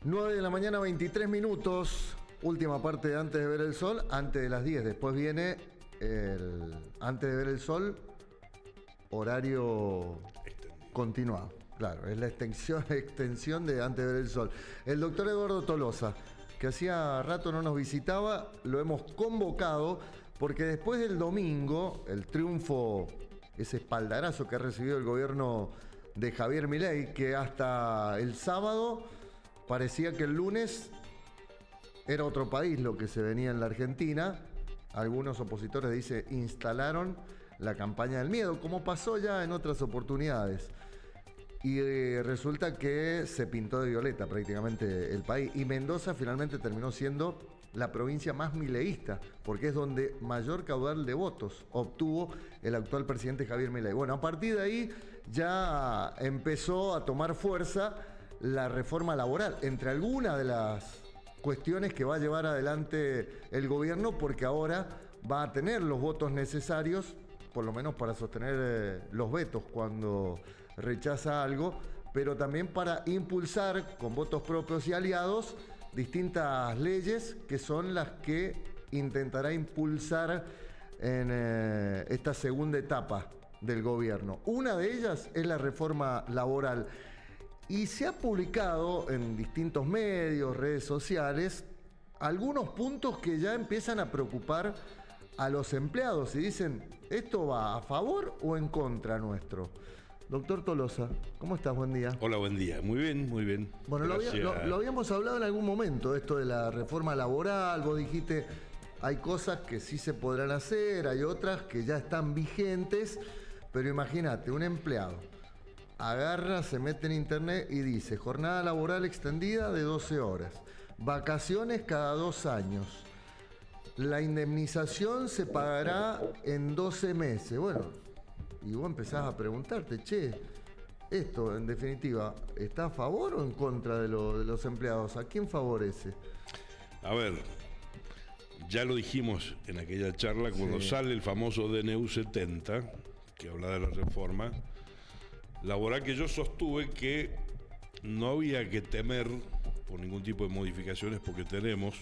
9 de la mañana, 23 minutos. Última parte de Antes de ver el sol, antes de las 10. Después viene el Antes de ver el sol, horario continuado. Claro, es la extensión de Antes de ver el sol. El doctor Eduardo Tolosa, que hacía rato no nos visitaba, lo hemos convocado porque después del domingo, el triunfo, ese espaldarazo que ha recibido el gobierno de Javier Milei, que hasta el sábado parecía que el lunes era otro país lo que se venía en la Argentina. Algunos opositores, dice, instalaron la campaña del miedo, como pasó ya en otras oportunidades. Y resulta que se pintó de violeta prácticamente el país. Y Mendoza finalmente terminó siendo la provincia más mileísta, porque es donde mayor caudal de votos obtuvo el actual presidente Javier Milei. Bueno, a partir de ahí ya empezó a tomar fuerza la reforma laboral, entre algunas de las cuestiones que va a llevar adelante el gobierno, porque ahora va a tener los votos necesarios, por lo menos para sostener los vetos cuando rechaza algo, pero también para impulsar con votos propios y aliados distintas leyes que son las que intentará impulsar en esta segunda etapa del gobierno. Una de ellas es la reforma laboral. Y se ha publicado en distintos medios, redes sociales, algunos puntos que ya empiezan a preocupar a los empleados y dicen, ¿esto va a favor o en contra nuestro? Doctor Tolosa, ¿cómo estás? Buen día. Hola, buen día. Muy bien, muy bien. Bueno, lo habíamos hablado en algún momento, esto de la reforma laboral. Vos dijiste, hay cosas que sí se podrán hacer, hay otras que ya están vigentes, pero imagínate, un empleado agarra, se mete en internet y dice, jornada laboral extendida de 12 horas, vacaciones cada 2 años, la indemnización se pagará en 12 meses. Bueno, y vos empezás a preguntarte, che, esto en definitiva, ¿está a favor o en contra de los empleados? ¿A quién favorece? A ver, ya lo dijimos en aquella charla, cuando sale el famoso DNU 70, que habla de la reforma laboral, que yo sostuve que no había que temer por ningún tipo de modificaciones, porque tenemos,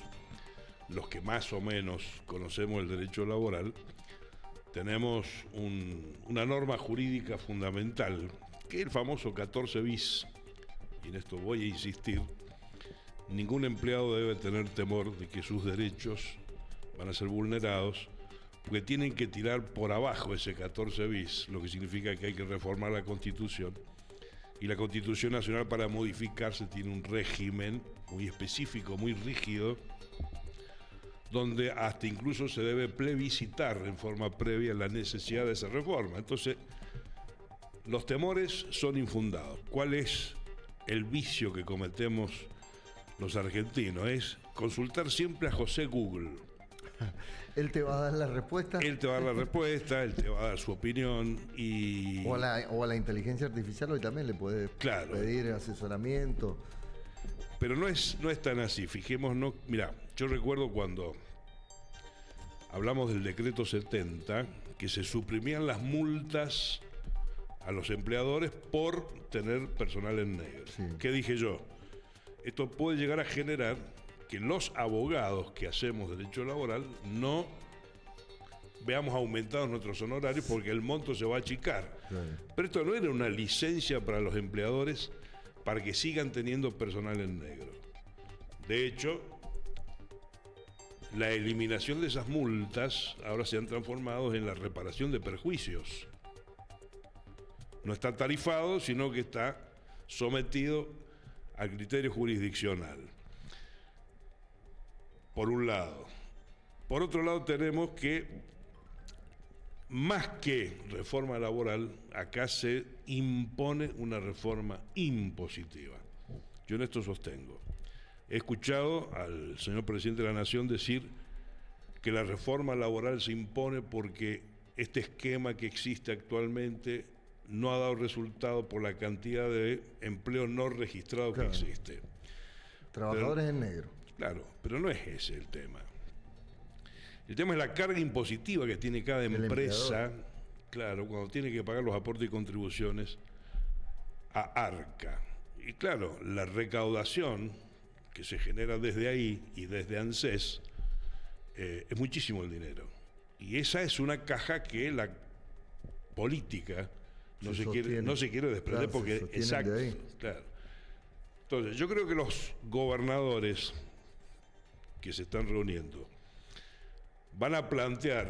los que más o menos conocemos el derecho laboral, tenemos una norma jurídica fundamental, que es el famoso 14 bis, y en esto voy a insistir, ningún empleado debe tener temor de que sus derechos van a ser vulnerados, porque tienen que tirar por abajo ese 14 bis, lo que significa que hay que reformar la Constitución. Y la Constitución Nacional, para modificarse, tiene un régimen muy específico, muy rígido, donde hasta incluso se debe plebiscitar en forma previa la necesidad de esa reforma. Entonces, los temores son infundados. ¿Cuál es el vicio que cometemos los argentinos? Es consultar siempre a José Google. Él te va a dar la respuesta. Él te va a dar la respuesta, él te va a dar su opinión y... O a la inteligencia artificial hoy también le puedes pedir asesoramiento. Pero no es tan así, fijémonos. Mirá, yo recuerdo cuando hablamos del decreto 70, que se suprimían las multas a los empleadores por tener personal en negro. Sí. ¿Qué dije yo? Esto puede llegar a generar que los abogados que hacemos derecho laboral no veamos aumentados nuestros honorarios porque el monto se va a achicar. Claro. Pero esto no era una licencia para los empleadores para que sigan teniendo personal en negro. De hecho, la eliminación de esas multas ahora se han transformado en la reparación de perjuicios. No está tarifado, sino que está sometido al criterio jurisdiccional. Por un lado. Por otro lado, tenemos que, más que reforma laboral, acá se impone una reforma impositiva. Yo en esto sostengo. He escuchado al señor presidente de la Nación decir que la reforma laboral se impone porque este esquema que existe actualmente no ha dado resultado por la cantidad de empleo no registrado que existe. Trabajadores en negro. Claro, pero no es ese el tema. El tema es la carga impositiva que tiene cada empresa, claro, cuando tiene que pagar los aportes y contribuciones a Arca. Y claro, la recaudación que se genera desde ahí y desde ANSES, es muchísimo el dinero. Y esa es una caja que la política no se quiere desprender, claro, porque exacto, de claro. Entonces, yo creo que los gobernadores que se están reuniendo van a plantear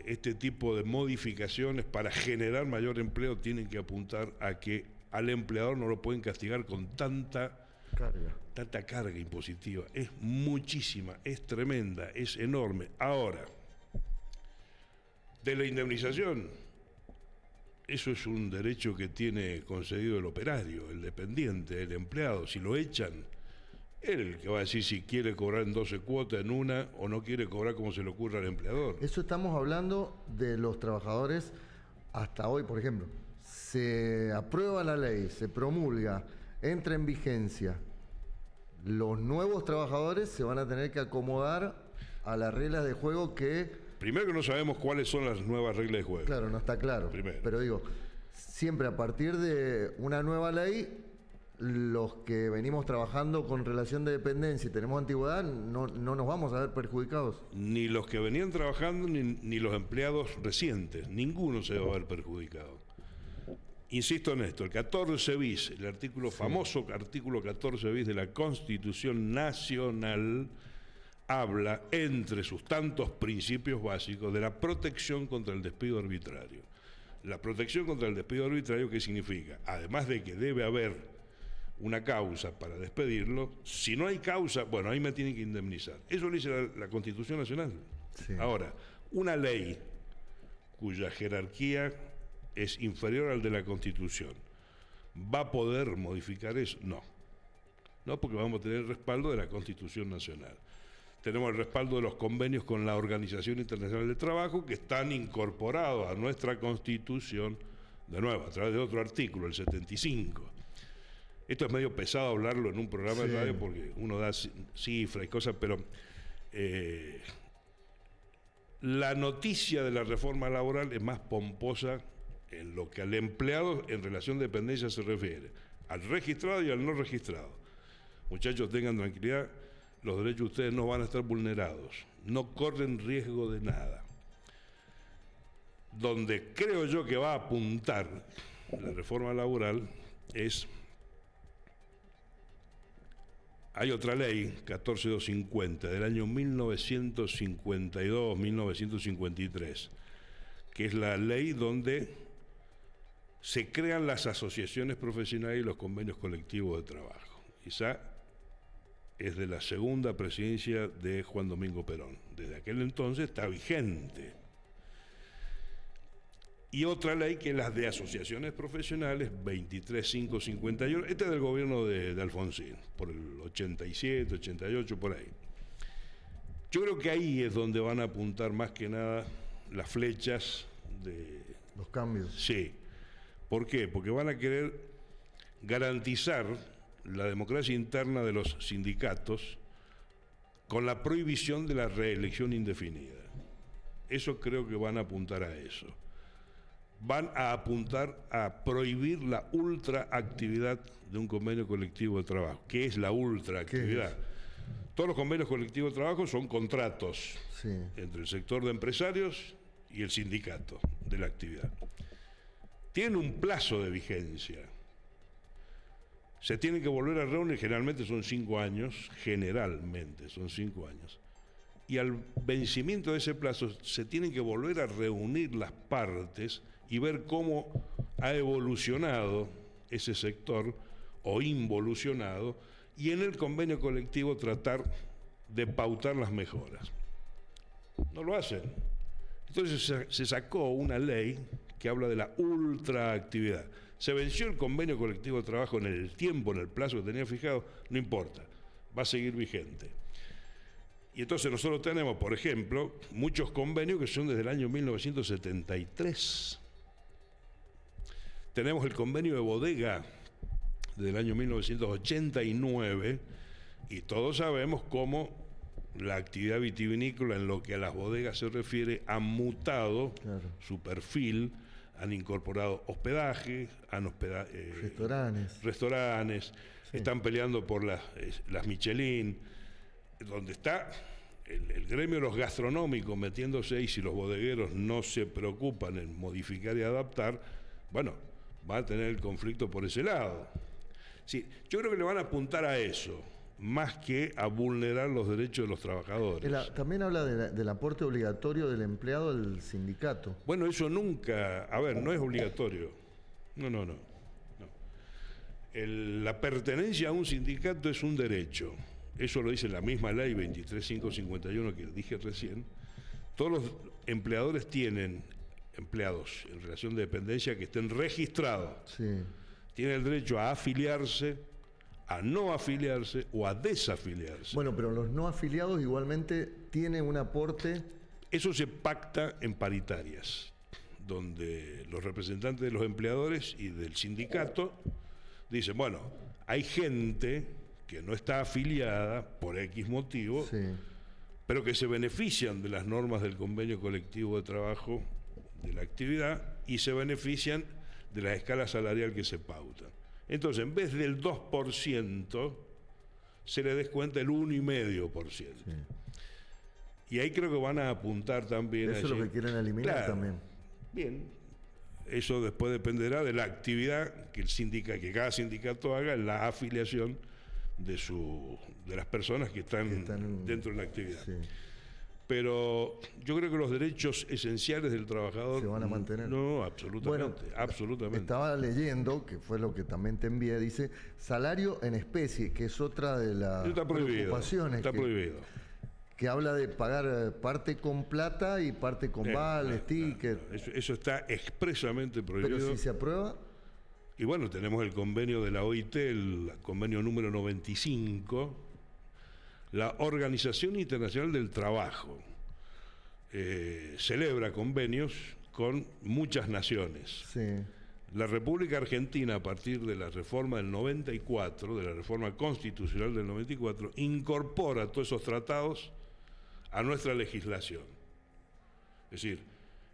este tipo de modificaciones para generar mayor empleo. Tienen que apuntar a que al empleador no lo pueden castigar con tanta carga impositiva. Es muchísima, es tremenda, es enorme. Ahora, de la indemnización, eso es un derecho que tiene concedido el operario, el dependiente, el empleado. Si lo echan, él el que va a decir si quiere cobrar en 12 cuotas en una o no quiere cobrar como se le ocurra al empleador. Eso estamos hablando de los trabajadores hasta hoy, por ejemplo. Se aprueba la ley, se promulga, entra en vigencia. Los nuevos trabajadores se van a tener que acomodar a las reglas de juego que... Primero que no sabemos cuáles son las nuevas reglas de juego. Claro, no está claro. Primero. Pero digo, siempre a partir de una nueva ley, los que venimos trabajando con relación de dependencia y tenemos antigüedad, no nos vamos a ver perjudicados. Ni los que venían trabajando, ni los empleados recientes. Ninguno se va a ver perjudicado. Insisto en esto, el 14 bis, el artículo famoso artículo 14 bis de la Constitución Nacional, habla, entre sus tantos principios básicos, de la protección contra el despido arbitrario. La protección contra el despido arbitrario, ¿qué significa? Además de que debe haber una causa para despedirlo, si no hay causa, bueno, ahí me tienen que indemnizar. Eso lo dice la Constitución Nacional. Sí. Ahora, una ley cuya jerarquía es inferior al de la Constitución, ¿va a poder modificar eso? No. No, porque vamos a tener el respaldo de la Constitución Nacional. Tenemos el respaldo de los convenios con la Organización Internacional del Trabajo, que están incorporados a nuestra Constitución, de nuevo, a través de otro artículo, el 75. Esto es medio pesado hablarlo en un programa de radio porque uno da cifras y cosas, pero la noticia de la reforma laboral es más pomposa en lo que al empleado en relación de dependencia se refiere, al registrado y al no registrado. Muchachos, tengan tranquilidad, los derechos de ustedes no van a estar vulnerados, no corren riesgo de nada. Donde creo yo que va a apuntar la reforma laboral es... Hay otra ley, 14250, del año 1952-1953, que es la ley donde se crean las asociaciones profesionales y los convenios colectivos de trabajo. Esa es de la segunda presidencia de Juan Domingo Perón. Desde aquel entonces está vigente. Y otra ley que es la de asociaciones profesionales, 23551, este es del gobierno de Alfonsín, por el 87, 88, por ahí. Yo creo que ahí es donde van a apuntar más que nada las flechas de... Los cambios. Sí. ¿Por qué? Porque van a querer garantizar la democracia interna de los sindicatos con la prohibición de la reelección indefinida. Eso creo que van a apuntar a eso. Van a apuntar a prohibir la ultraactividad de un convenio colectivo de trabajo. ¿Qué es la ultraactividad? Todos los convenios colectivos de trabajo son contratos entre el sector de empresarios y el sindicato de la actividad. Tienen un plazo de vigencia. Se tienen que volver a reunir, generalmente son 5 años, generalmente son 5 años. Y al vencimiento de ese plazo se tienen que volver a reunir las partes y ver cómo ha evolucionado ese sector o involucionado, y en el convenio colectivo tratar de pautar las mejoras. No lo hacen. Entonces se sacó una ley que habla de la ultraactividad. Se venció el convenio colectivo de trabajo en el tiempo, en el plazo que tenía fijado, no importa, va a seguir vigente. Y entonces nosotros tenemos, por ejemplo, muchos convenios que son desde el año 1973. Tenemos el convenio de bodega del año 1989 y todos sabemos cómo la actividad vitivinícola en lo que a las bodegas se refiere ha mutado su perfil, han incorporado hospedaje, restaurantes, Sí. están peleando por las Michelin, donde está el gremio de los gastronómicos metiéndose, y si los bodegueros no se preocupan en modificar y adaptar, bueno, va a tener el conflicto por ese lado. Sí, yo creo que le van a apuntar a eso, más que a vulnerar los derechos de los trabajadores. También habla del aporte obligatorio del empleado al sindicato. Bueno, eso nunca, a ver, no es obligatorio. No. La pertenencia a un sindicato es un derecho. Eso lo dice la misma ley 23551 que dije recién. Todos los empleadores tienen empleados en relación de dependencia que estén registrados. Sí. Tienen el derecho a afiliarse, a no afiliarse o a desafiliarse. Bueno, pero los no afiliados igualmente tienen un aporte. Eso se pacta en paritarias, donde los representantes de los empleadores y del sindicato dicen, bueno, hay gente que no está afiliada por X motivo, Sí. pero que se benefician de las normas del convenio colectivo de trabajo de la actividad y se benefician de la escala salarial que se pauta. Entonces, en vez del 2%, se le descuenta el 1,5%. Sí. Y ahí creo que van a apuntar también. Eso es lo que quieren eliminar, claro, también. Bien. Eso después dependerá de la actividad que cada sindicato haga en la afiliación de las personas que están dentro de la actividad. Sí. Pero yo creo que los derechos esenciales del trabajador se van a mantener. No, absolutamente. Bueno, absolutamente. Estaba leyendo, que fue lo que también te envié, dice salario en especie, que es otra de las preocupaciones. Está prohibido. Que habla de pagar parte con plata y parte con vales, tickets. Eso está expresamente prohibido. Pero si se aprueba. Y bueno, tenemos el convenio de la OIT, el convenio número 95, la Organización Internacional del Trabajo. Celebra convenios con muchas naciones. Sí. La República Argentina, a partir de la reforma del 94, de la reforma constitucional del 94, incorpora todos esos tratados a nuestra legislación. Es decir,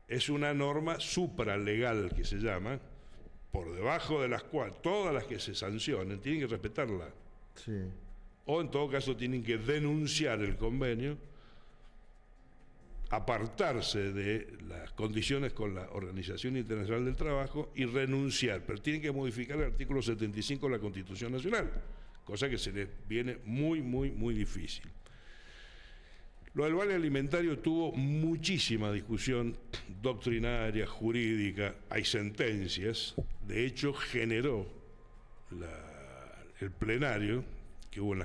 es una norma supralegal que se llama, por debajo de las cuales todas las que se sancionen tienen que respetarla. Sí. O en todo caso tienen que denunciar el convenio, apartarse de las condiciones con la Organización Internacional del Trabajo y renunciar, pero tienen que modificar el artículo 75 de la Constitución Nacional, cosa que se les viene muy difícil. Lo del vale alimentario tuvo muchísima discusión doctrinaria, jurídica, hay sentencias, de hecho generó el plenario que hubo en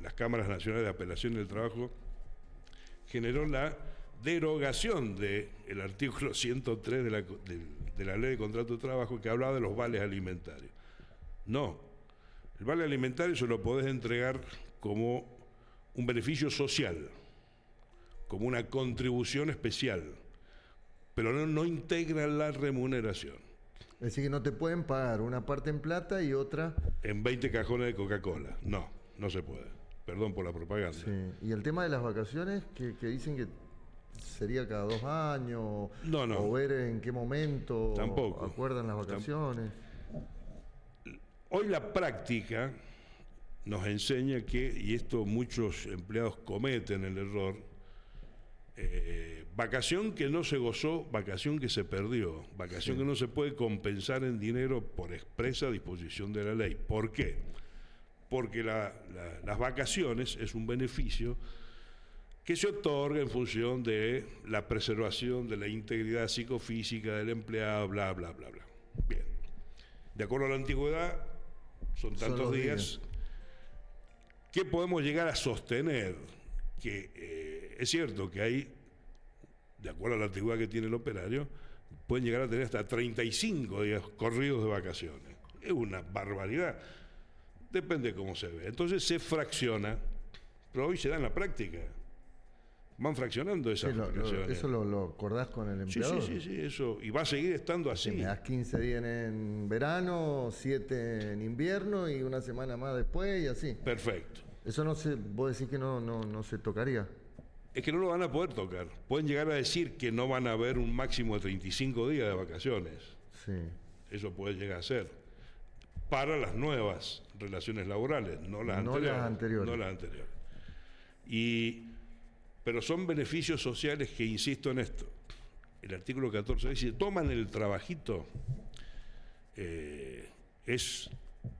las cámaras nacionales de apelación del trabajo, generó la derogación del artículo 103 de la ley de contrato de trabajo que hablaba de los vales alimentarios. No, el vale alimentario se lo podés entregar como un beneficio social, como una contribución especial, pero no integra la remuneración. Es decir, que no te pueden pagar una parte en plata y otra en 20 cajones de Coca-Cola. No se puede. Perdón por la propaganda. Sí. Y el tema de las vacaciones, que dicen que sería cada 2 años, no. O ver en qué momento tampoco acuerdan las vacaciones. Hoy la práctica nos enseña que, y esto muchos empleados cometen el error, vacación que no se gozó, vacación que se perdió, vacación que no se puede compensar en dinero por expresa disposición de la ley. ¿Por qué? Porque las vacaciones es un beneficio que se otorga en función de la preservación de la integridad psicofísica del empleado, bla. Bien. De acuerdo a la antigüedad, son tantos días. ¿Qué podemos llegar a sostener? Que es cierto que hay, de acuerdo a la antigüedad que tiene el operario, pueden llegar a tener hasta 35 días corridos de vacaciones. Es una barbaridad. Depende de cómo se ve. Entonces se fracciona, pero hoy se da en la práctica. Van fraccionando esas vacaciones. ¿Eso lo acordás con el empleador? Sí, eso. Y va a seguir estando así. Me das 15 días en verano, 7 en invierno y una semana más después y así. Perfecto. Eso vos decís que no se tocaría. Es que no lo van a poder tocar. Pueden llegar a decir que no van a haber un máximo de 35 días de vacaciones. Sí. Eso puede llegar a ser. Para las nuevas relaciones laborales, no las anteriores. No las anteriores. Pero son beneficios sociales que, insisto en esto, el artículo 14 dice, si toman el trabajito, es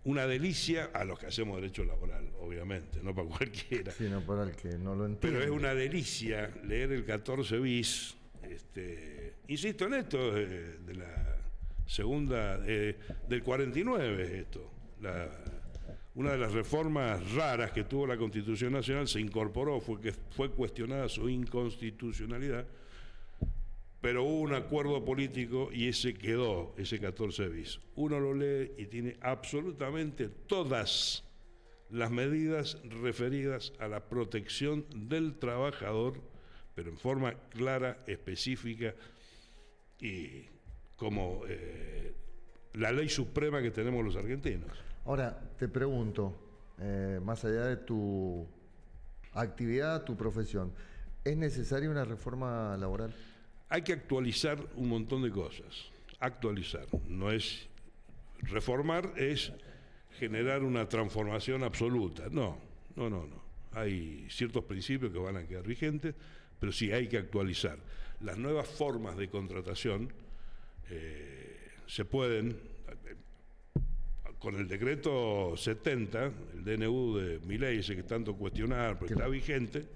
una delicia a los que hacemos derecho laboral, obviamente, no para cualquiera. Sí, no para el que no lo entiende. Pero es una delicia leer el 14 bis. Insisto en esto, de la segunda, del 49 es esto. Una de las reformas raras que tuvo la Constitución Nacional se incorporó, fue cuestionada su inconstitucionalidad, pero hubo un acuerdo político y ese quedó, ese 14 bis. Uno lo lee y tiene absolutamente todas las medidas referidas a la protección del trabajador, pero en forma clara, específica y como la ley suprema que tenemos los argentinos. Ahora, te pregunto, más allá de tu actividad, tu profesión, ¿es necesaria una reforma laboral? Hay que actualizar un montón de cosas. Actualizar. No es reformar, es generar una transformación absoluta. No. Hay ciertos principios que van a quedar vigentes, pero sí hay que actualizar. Las nuevas formas de contratación se pueden, con el decreto 70, el DNU de Milei, ese que tanto cuestionar, porque está vigente,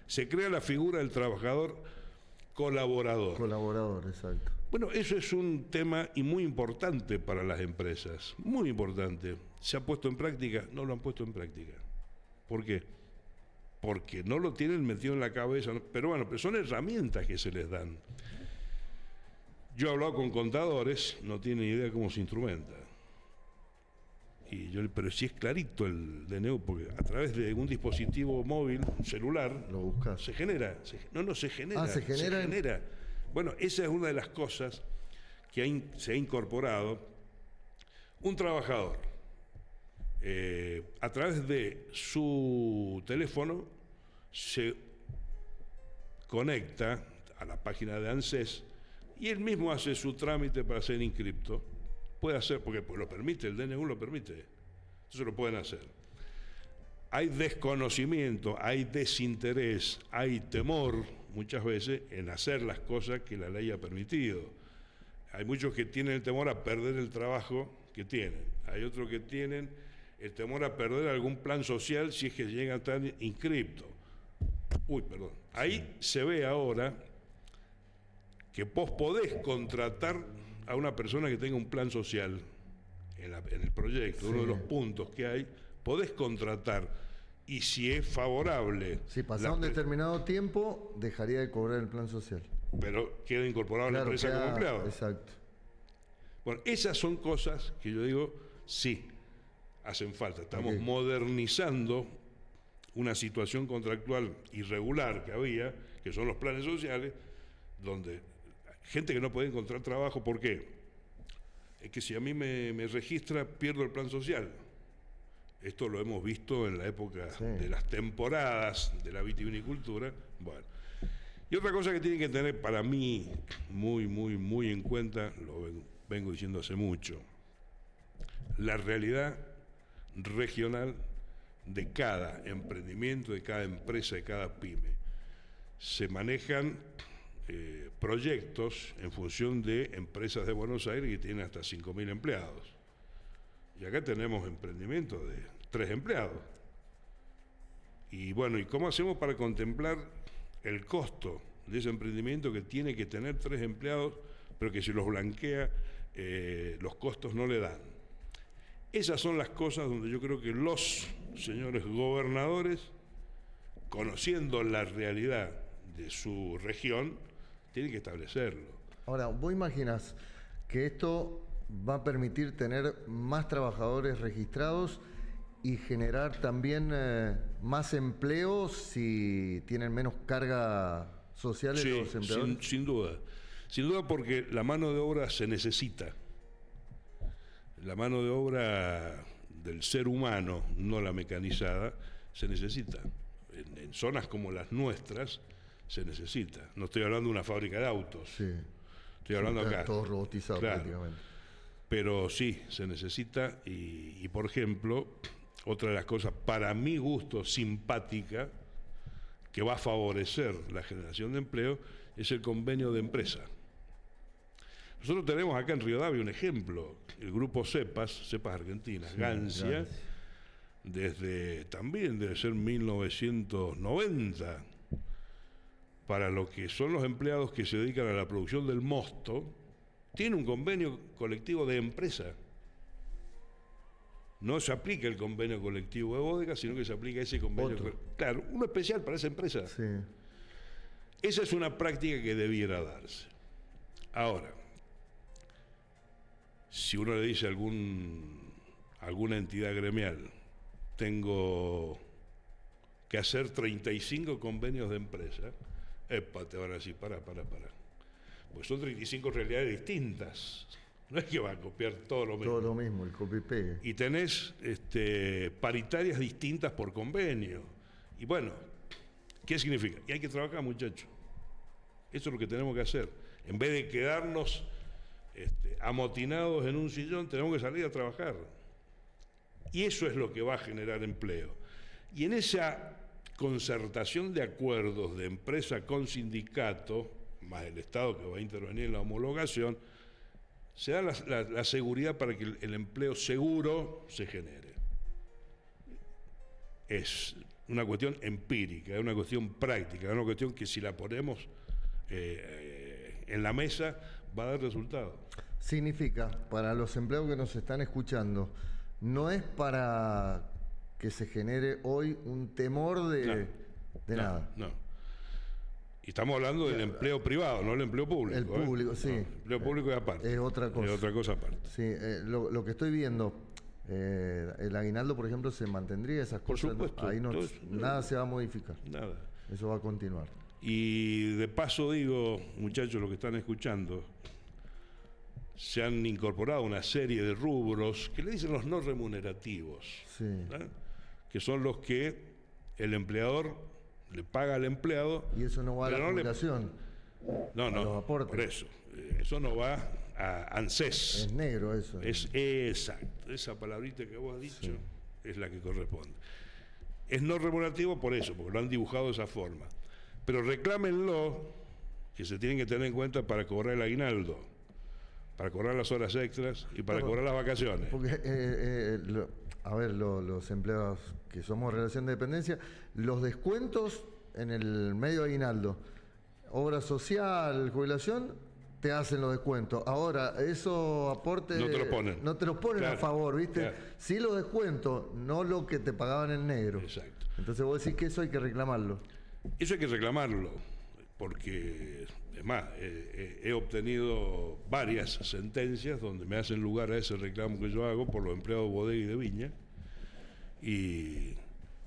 se crea la figura del trabajador colaborador. Colaborador, exacto. Bueno, eso es un tema y muy importante para las empresas, muy importante. ¿Se ha puesto en práctica? No lo han puesto en práctica. ¿Por qué? Porque no lo tienen metido en la cabeza, pero bueno, pero son herramientas que se les dan. Yo he hablado con contadores, no tienen idea cómo se instrumenta. Pero sí es clarito el DNU, porque a través de un dispositivo móvil, un celular, lo buscas. Se genera. Se genera. ¿se genera? Bueno, esa es una de las cosas que se ha incorporado. Un trabajador, a través de su teléfono, se conecta a la página de ANSES y él mismo hace su trámite para ser inscripto. Puede hacer, porque lo permite, el DNU lo permite. Entonces lo pueden hacer. Hay desconocimiento, hay desinterés, hay temor muchas veces en hacer las cosas que la ley ha permitido. Hay muchos que tienen el temor a perder el trabajo que tienen. Hay otros que tienen el temor a perder algún plan social si es que llegan a estar inscriptos. Ahí se ve ahora que vos podés contratar a una persona que tenga un plan social en el proyecto, uno de los puntos que hay, podés contratar, y si es favorable... Si pasa un determinado tiempo, dejaría de cobrar el plan social. Pero queda incorporado a la empresa como empleado. Exacto. Bueno, esas son cosas que yo digo, sí, hacen falta. Estamos modernizando una situación contractual irregular que había, que son los planes sociales, donde gente que no puede encontrar trabajo. ¿Por qué? Es que si a mí me registra, pierdo el plan social. Esto lo hemos visto en la época de las temporadas de la vitivinicultura. Bueno. Y otra cosa que tienen que tener para mí muy en cuenta, lo vengo diciendo hace mucho, la realidad regional de cada emprendimiento, de cada empresa, de cada pyme. Se manejan proyectos en función de empresas de Buenos Aires que tienen hasta 5.000 empleados. Y acá tenemos emprendimientos de 3 empleados. Y bueno, ¿y cómo hacemos para contemplar el costo de ese emprendimiento que tiene que tener 3 empleados, pero que si los blanquea, los costos no le dan? Esas son las cosas donde yo creo que los señores gobernadores, conociendo la realidad de su región, tienen que establecerlo. Ahora, ¿vos imaginás que esto va a permitir tener más trabajadores registrados y generar también más empleos si tienen menos carga social los empleadores? Sin duda. Sin duda, porque la mano de obra se necesita. La mano de obra del ser humano, no la mecanizada, se necesita. en zonas como las nuestras se necesita. No estoy hablando de una fábrica de autos. Sí. Estoy hablando acá. Todo robotizado, claro, prácticamente. Pero sí, se necesita y, por ejemplo, otra de las cosas, para mi gusto, simpática, que va a favorecer la generación de empleo, es el convenio de empresa. Nosotros tenemos acá en Rivadavia un ejemplo, el grupo Cepas Argentinas, sí, Gancia, desde también debe ser 1990, para lo que son los empleados que se dedican a la producción del mosto, tiene un convenio colectivo de empresa. No se aplica el convenio colectivo de bodega, sino que se aplica ese convenio. Claro, uno especial para esa empresa. Sí. Esa es una práctica que debiera darse. Ahora, si uno le dice a alguna entidad gremial, tengo que hacer 35 convenios de empresa, te van a decir, para. Pues son 35 realidades distintas. No es que va a copiar todo lo mismo. Todo lo mismo, el copy-pegue. Y tenés paritarias distintas por convenio. Y bueno, ¿qué significa? Y hay que trabajar, muchachos. Eso es lo que tenemos que hacer. En vez de quedarnos amotinados en un sillón, tenemos que salir a trabajar. Y eso es lo que va a generar empleo. Y en esa concertación de acuerdos de empresa con sindicato, más el Estado que va a intervenir en la homologación, se da la seguridad para que el empleo seguro se genere. Es una cuestión empírica, es una cuestión práctica, es una cuestión que si la ponemos en la mesa va a dar resultado. Significa, para los empleados que nos están escuchando, no es para que se genere hoy un temor de nada. No. Y estamos hablando del empleo privado, no el empleo público. El público, sí. No, el empleo público es aparte. Es otra cosa. Es otra cosa aparte. Sí, lo que estoy viendo, el aguinaldo, por ejemplo, se mantendría, esas cosas. Por supuesto. Ahí nada se va a modificar. Nada. Eso va a continuar. Y de paso digo, muchachos, los que están escuchando, se han incorporado una serie de rubros que le dicen los no remunerativos, sí, que son los que el empleador le paga al empleado. Y eso no va a la jubilación. No, los aportes. Por eso. Eso no va a ANSES. Es negro eso. Es exacto. Esa palabrita que vos has dicho, sí, es la que corresponde. Es no remunerativo por eso, porque lo han dibujado de esa forma. Pero reclámenlo, que se tienen que tener en cuenta para cobrar el aguinaldo, para cobrar las horas extras y para cobrar las vacaciones. Porque, los empleados que somos relación de dependencia, los descuentos en el medio aguinaldo, obra social, jubilación, te hacen los descuentos. Ahora, eso aporte... No te lo ponen. No te los ponen, claro, a favor, ¿viste? Claro. Sí los descuentos, no lo que te pagaban en negro. Exacto. Entonces vos decís que eso hay que reclamarlo. Eso hay que reclamarlo, porque, es más, he obtenido varias sentencias donde me hacen lugar a ese reclamo que yo hago por los empleados de bodega y de viña. Y,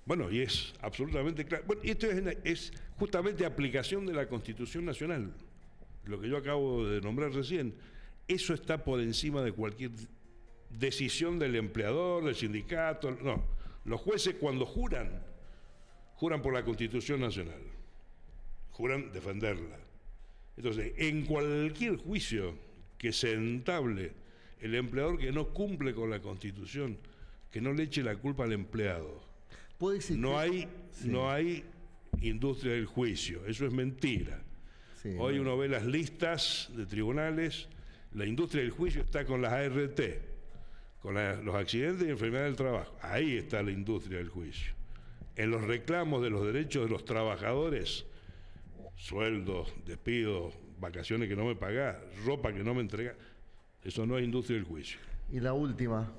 bueno, y es absolutamente claro. Bueno, y esto es justamente aplicación de la Constitución Nacional, lo que yo acabo de nombrar recién. Eso está por encima de cualquier decisión del empleador, del sindicato. No, los jueces cuando juran por la Constitución Nacional, juran defenderla. Entonces, en cualquier juicio que se entable, el empleador que no cumple con la Constitución, que no le eche la culpa al empleado. ¿Puede existir? No hay industria del juicio, eso es mentira. Sí, hoy uno ve las listas de tribunales, la industria del juicio está con las ART, con los accidentes y enfermedades del trabajo. Ahí está la industria del juicio. En los reclamos de los derechos de los trabajadores, sueldos, despidos, vacaciones que no me pagás, ropa que no me entregás, eso no es industria del juicio. Y la última,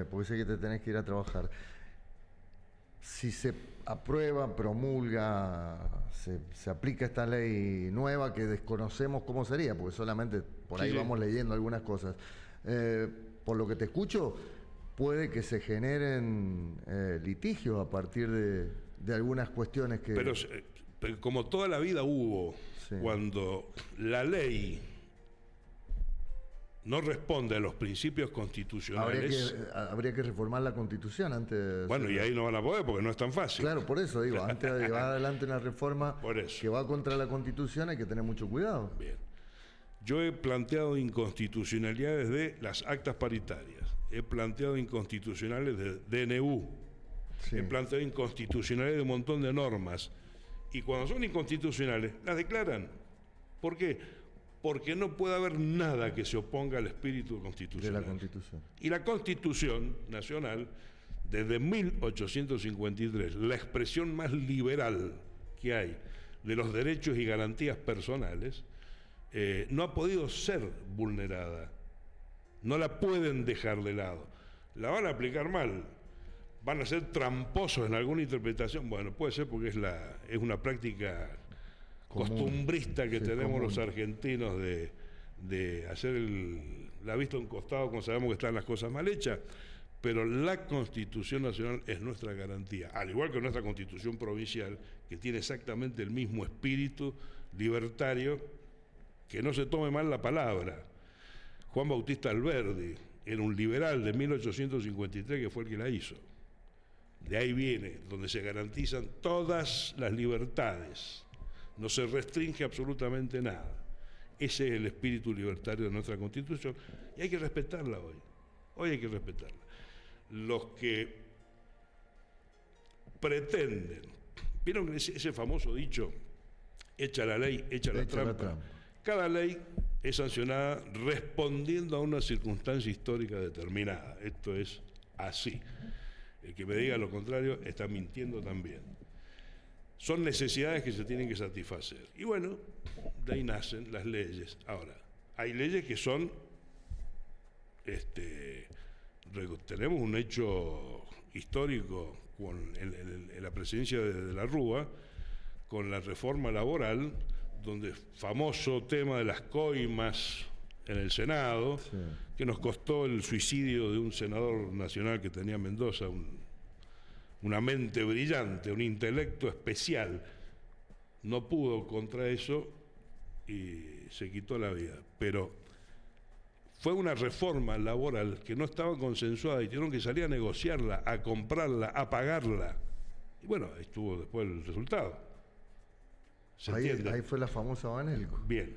porque sé que te tenés que ir a trabajar. Si se aprueba, promulga, se aplica esta ley nueva que desconocemos cómo sería, porque solamente por ahí vamos leyendo algunas cosas. Por lo que te escucho, puede que se generen litigios a partir de algunas cuestiones que... Pero como toda la vida hubo, cuando la ley no responde a los principios constitucionales... Habría que reformar la Constitución antes... Bueno, y ahí no van a poder porque no es tan fácil. Claro, por eso digo, antes de llevar adelante una reforma que va contra la Constitución hay que tener mucho cuidado. Bien. Yo he planteado inconstitucionalidades de las actas paritarias, he planteado inconstitucionales de DNU, he planteado inconstitucionalidades de un montón de normas, y cuando son inconstitucionales, las declaran. ¿Por qué? Porque no puede haber nada que se oponga al espíritu constitucional. De la Constitución. Y la Constitución Nacional, desde 1853, la expresión más liberal que hay de los derechos y garantías personales, no ha podido ser vulnerada. No la pueden dejar de lado. La van a aplicar mal. Van a ser tramposos en alguna interpretación. Bueno, puede ser porque es una práctica costumbrista que tenemos los argentinos de hacer la vista a un costado cuando sabemos que están las cosas mal hechas, pero la Constitución Nacional es nuestra garantía, al igual que nuestra Constitución Provincial, que tiene exactamente el mismo espíritu libertario, que no se tome mal la palabra. Juan Bautista Alberdi era un liberal de 1853 que fue el que la hizo. De ahí viene, donde se garantizan todas las libertades. No se restringe absolutamente nada. Ese es el espíritu libertario de nuestra Constitución y hay que respetarla hoy. Hoy hay que respetarla. Los que pretenden, ¿vieron ese famoso dicho? Echa la ley, echa la trampa. Cada ley es sancionada respondiendo a una circunstancia histórica determinada. Esto es así. El que me diga lo contrario está mintiendo también. Son necesidades que se tienen que satisfacer. Y bueno, de ahí nacen las leyes. Ahora, hay leyes que son... tenemos un hecho histórico en la presidencia de la Rúa, con la reforma laboral, donde famoso tema de las coimas en el Senado, que nos costó el suicidio de un senador nacional que tenía Mendoza, una mente brillante, un intelecto especial. No pudo contra eso y se quitó la vida. Pero fue una reforma laboral que no estaba consensuada y tuvieron que salir a negociarla, a comprarla, a pagarla. Y bueno, ahí estuvo después el resultado. Ahí fue la famosa Banelco. Bien.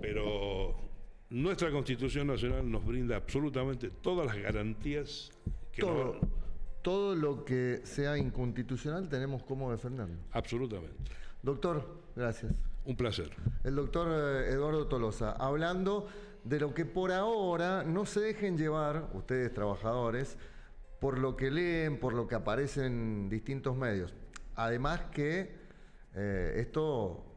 Pero nuestra Constitución Nacional nos brinda absolutamente todas las garantías que todo lo que sea inconstitucional tenemos cómo defenderlo. Absolutamente. Doctor, gracias. Un placer. El doctor Eduardo Tolosa, hablando de lo que por ahora no se dejen llevar, ustedes trabajadores, por lo que leen, por lo que aparece en distintos medios. Además que esto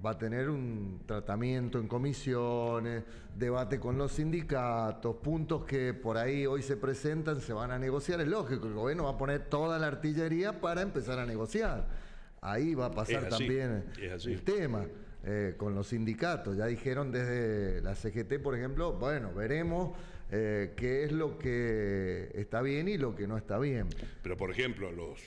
va a tener un tratamiento en comisiones, debate con los sindicatos, puntos que por ahí hoy se presentan, se van a negociar. Es lógico, el gobierno va a poner toda la artillería para empezar a negociar. Ahí va a pasar también el tema con los sindicatos. Ya dijeron desde la CGT, por ejemplo, bueno, veremos qué es lo que está bien y lo que no está bien. Pero, por ejemplo, los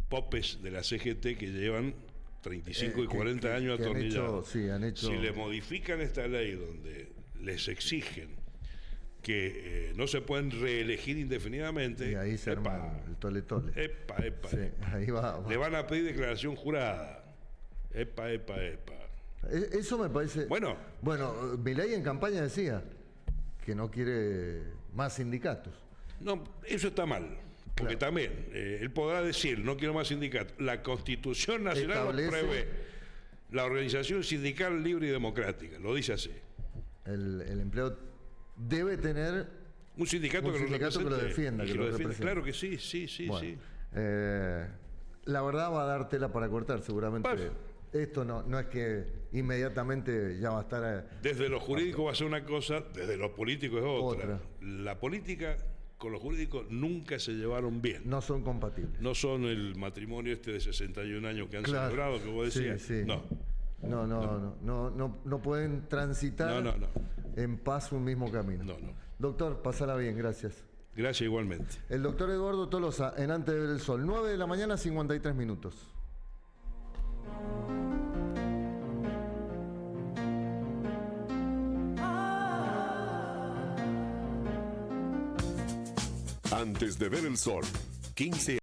popes de la CGT que llevan 35 y 40 años atornillados, si le modifican esta ley donde les exigen que no se pueden reelegir indefinidamente, y ahí se arma el tole-tole. Sí, ahí va. Le van a pedir declaración jurada. Eso me parece... Bueno, Milei en campaña decía que no quiere más sindicatos. No, eso está mal. Porque también, él podrá decir, no quiero más sindicatos. La Constitución Nacional lo prevé. La organización sindical libre y democrática, lo dice así. El empleo debe tener un sindicato que lo defienda. Que lo represente. Claro que sí. La verdad va a dar tela para cortar, seguramente. Esto no es que inmediatamente ya va a estar... Desde lo jurídico va a ser una cosa, desde lo político es otra. La política con lo jurídico nunca se llevaron bien. No son compatibles. No son el matrimonio de 61 años que han celebrado, que vos decías. Sí. No pueden transitar en paz un mismo camino. No. Doctor, pasala bien, gracias. Gracias igualmente. El doctor Eduardo Tolosa, en Antes de ver el Sol, 9 de la mañana, 53 minutos. Antes de ver el sol, 15